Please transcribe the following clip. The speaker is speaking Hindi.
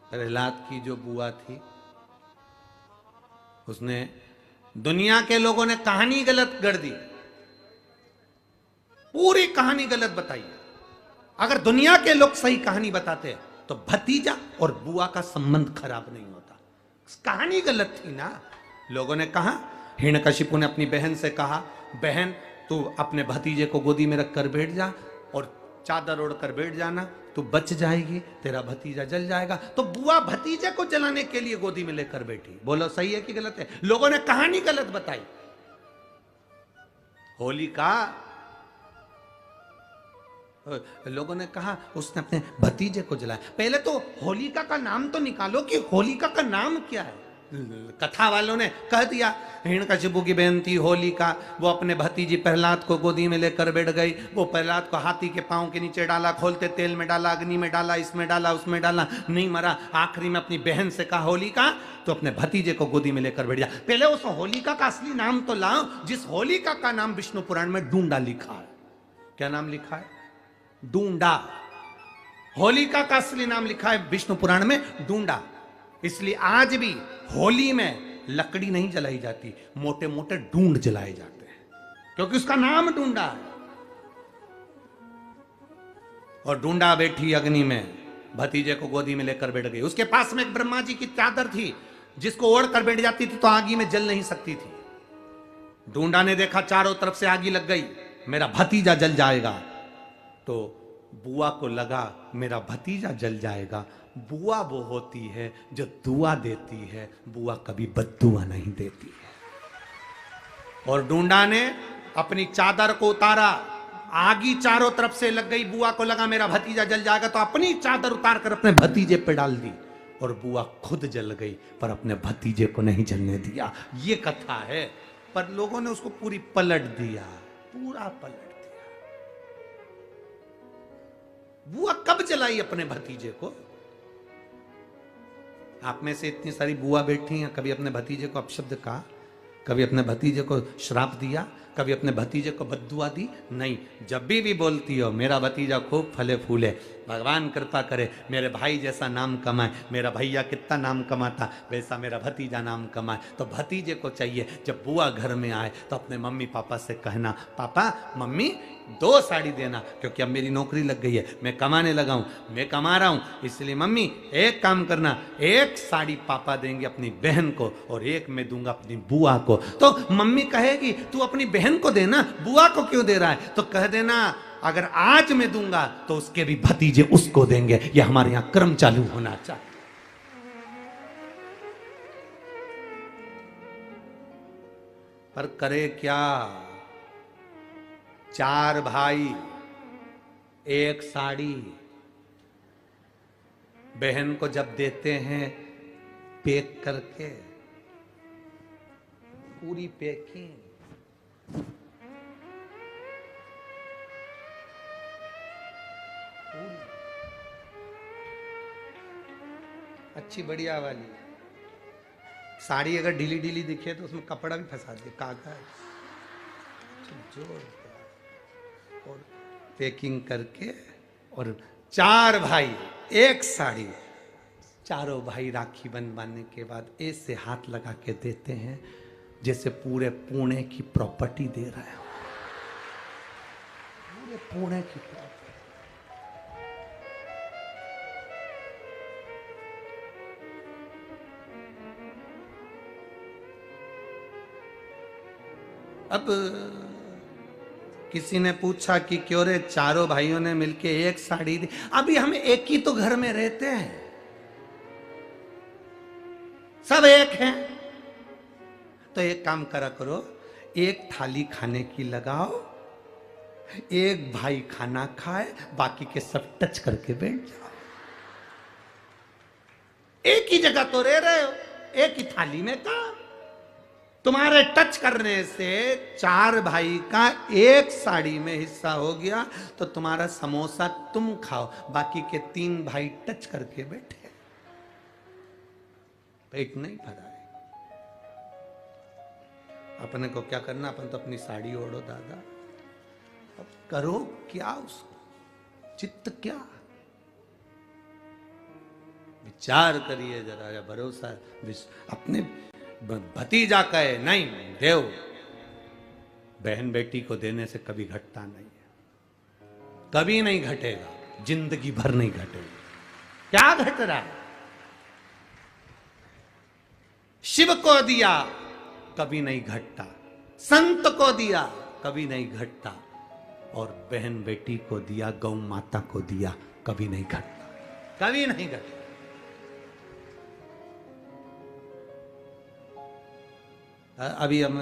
प्रहलाद की जो बुआ थी, उसने, दुनिया के लोगों ने कहानी गलत गढ़ दी, पूरी कहानी गलत बताई। अगर दुनिया के लोग सही कहानी बताते तो भतीजा और बुआ का संबंध खराब नहीं होता। कहानी गलत थी ना। लोगों ने कहा, हिरण्यकशिपु ने अपनी बहन से कहा, बहन तू अपने भतीजे को गोदी में रख कर बैठ जा और चादर ओढ़ कर बैठ जाना, तू बच जाएगी, तेरा भतीजा जल जाएगा। तो बुआ भतीजे को जलाने के लिए गोदी में लेकर बैठी। बोलो सही है कि गलत है? लोगों ने कहानी गलत बताई। होलिका, लोगों ने कहा उसने अपने भतीजे को जलाया। पहले तो होलिका का नाम तो निकालो कि होलिका का नाम क्या है। कथा वालों ने कह दिया हिरण्यकशिपु की बहन थी होलिका, वो अपने भतीजी प्रहलाद को गोदी में लेकर बैठ गई। वो प्रहलाद को हाथी के पांव के नीचे डाला, खोलते तेल में डाला, अग्नि में डाला, इसमें डाला, उसमें डाला, नहीं मरा। आखिरी में अपनी बहन से कहा होलिका तो अपने भतीजे को गोदी में लेकर बैठ जा। पहले उस होलिका का असली नाम तो लाओ, जिस होलिका का नाम विष्णु पुराण में डूंडा लिखा है। क्या नाम लिखा है? डूंडा। होलिका का असली नाम लिखा है विष्णु पुराण में डूंडा। इसलिए आज भी होली में लकड़ी नहीं जलाई जाती, मोटे मोटे ढूंढ जलाए जाते हैं, क्योंकि उसका नाम डूंडा है। और डूंडा बैठी अग्नि में, भतीजे को गोदी में लेकर बैठ गई। उसके पास में एक ब्रह्मा जी की चादर थी, जिसको ओढ़ कर बैठ जाती थी तो आगी में जल नहीं सकती थी। डूंडा ने देखा चारों तरफ से आगी लग गई, मेरा भतीजा जल जाएगा। तो बुआ को लगा मेरा भतीजा जल जाएगा। बुआ वो होती है जो दुआ देती है, बुआ कभी बद्दुआ नहीं देती है। और डूंडा ने अपनी चादर को उतारा, आगी चारों तरफ से लग गई। बुआ को लगा मेरा भतीजा जल जाएगा, तो अपनी चादर उतार कर अपने भतीजे पे डाल दी और बुआ खुद जल गई, पर अपने भतीजे को नहीं जलने दिया। ये कथा है, पर लोगों ने उसको पूरी पलट दिया, पूरा पलट दिया। बुआ कब जलाई अपने भतीजे को? आप में से इतनी सारी बुआ बैठी हैं, कभी अपने भतीजे को अपशब्द कहा? कभी अपने भतीजे को श्राप दिया? कभी अपने भतीजे को बद्दुआ दी? नहीं। जब भी बोलती हो मेरा भतीजा खूब फले फूले, भगवान कृपा करे मेरे भाई जैसा नाम कमाए, मेरा भैया कितना नाम कमाता वैसा मेरा भतीजा नाम कमाए, तो भतीजे को चाहिए जब बुआ घर में आए तो अपने मम्मी पापा से कहना, पापा मम्मी 2 साड़ी देना, क्योंकि अब मेरी नौकरी लग गई है, मैं कमाने लगा हूं, मैं कमा रहा हूं, इसलिए मम्मी एक काम करना, 1 साड़ी पापा देंगे अपनी बहन को और 1 मैं दूंगा अपनी बुआ को। तो मम्मी कहेगी तू अपनी बहन को देना, बुआ को क्यों दे रहा है? तो कह देना अगर आज मैं दूंगा तो उसके भी भतीजे उसको देंगे। यह हमारे यहां क्रम चालू होना चाहिए। पर करे क्या? 4 भाई 1 साड़ी बहन को जब देते हैं पैक करके, पूरी पैकिंग, अच्छी बढ़िया वाली साड़ी। अगर ढीली ढीली दिखे तो उसमें कपड़ा भी फंसा दे, कागज जोड़ और पैकिंग करके। और 4 भाई 1 साड़ी, चारों भाई राखी बंधवाने के बाद ऐसे हाथ लगा के देते हैं जैसे पूरे पुणे की प्रॉपर्टी दे रहा है, पूरे पुणे की प्रॉपर्टी। अब किसी ने पूछा कि क्यों रे चारों भाइयों ने मिलके 1 साड़ी दी? अभी हम एक ही तो घर में रहते हैं, सब एक हैं। तो एक काम करा करो, 1 थाली खाने की लगाओ, 1 भाई खाना खाए, बाकी के सब टच करके बैठ जाओ। एक ही जगह तो रह रहे हो, एक ही थाली में काम। तुम्हारे टच करने से 4 भाई का 1 साड़ी में हिस्सा हो गया, तो तुम्हारा समोसा तुम खाओ, बाकी के 3 भाई टच करके बैठे, पेट नहीं भरा है। अपने को क्या करना? अपन तो अपनी साड़ी ओढ़ो दादा, अब करो क्या उसको? चित्त क्या, विचार करिए जरा, या भरोसा अपने भतीजा कहे नहीं देव, बहन बेटी को देने से कभी घटता नहीं है, कभी नहीं घटेगा, जिंदगी भर नहीं घटेगा। क्या घट रहा है? शिव को दिया कभी नहीं घटता, संत को दिया कभी नहीं घटता, और बहन बेटी को दिया, गौ माता को दिया, कभी नहीं घटता, कभी नहीं घटता। अभी हम